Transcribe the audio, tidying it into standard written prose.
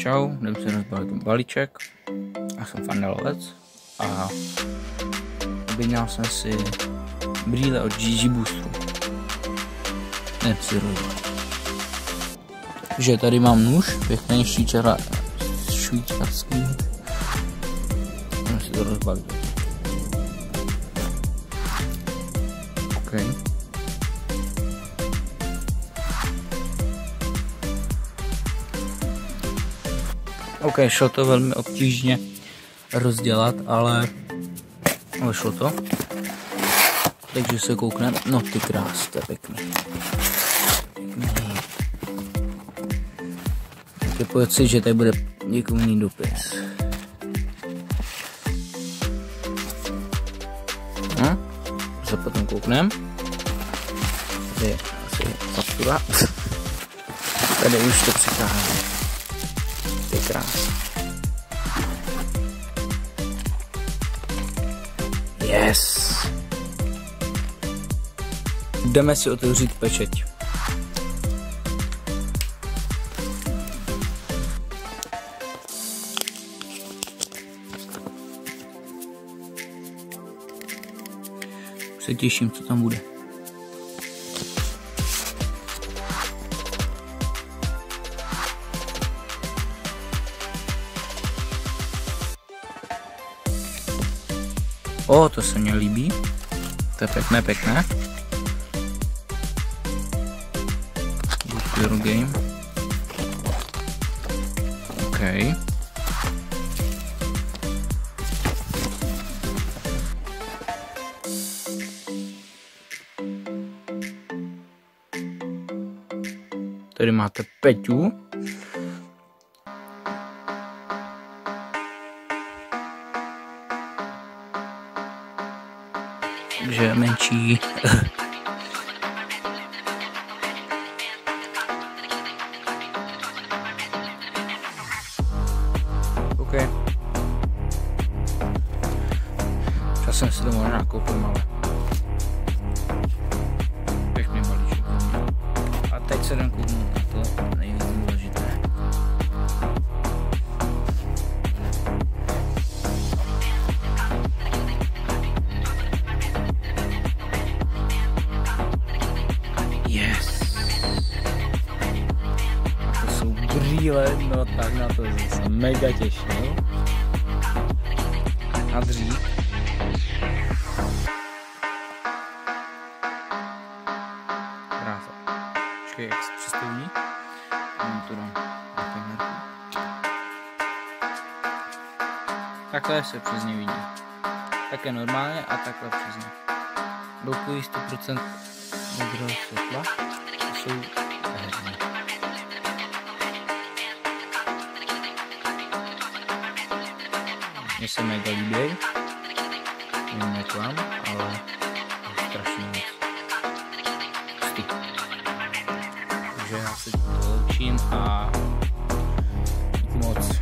Čau, jdem si rozbalit ten balíček. Já jsem fandalovec a objednal jsem si brýle od GG Boosteru. Jdem si rozbalit. Takže tady mám nůž, pěkný švýcarský. Jdem si to rozbalit. Okay. OK, šlo to velmi obtížně rozdělat, ale šlo to. Takže se koukneme. No ty krás, to je pěkný. Taky pocit, že tady bude někomu dopis. No, se potom koukneme. Tady je asi faktura. Tady už to přichází. To je krásné. Yes! Jdeme si otevřít pečeť. Se těším, co tam bude. O, to se mně líbí. To je pěkné, pěkné. Good game. OK. Tady máte Peťu. Takže menší. OK. Časem si to možná koupím, ale pěkný balíček. A teď se jdem kouknout na to nejvíc důležité. Yes. A to jsou brýle, no tak na to se mega těšil. A dřív. Krása. Počkej, jak se přistaví. To dám na kamerku. Takhle se přes ně vidí. Také normálně a takhle přes ně. Blokují 100% modrého světla. To jsou herní. Mně se mega líbí. Nevím jak vám, ale strašně moc. Pustý. Takže já se to loučím a díky moc.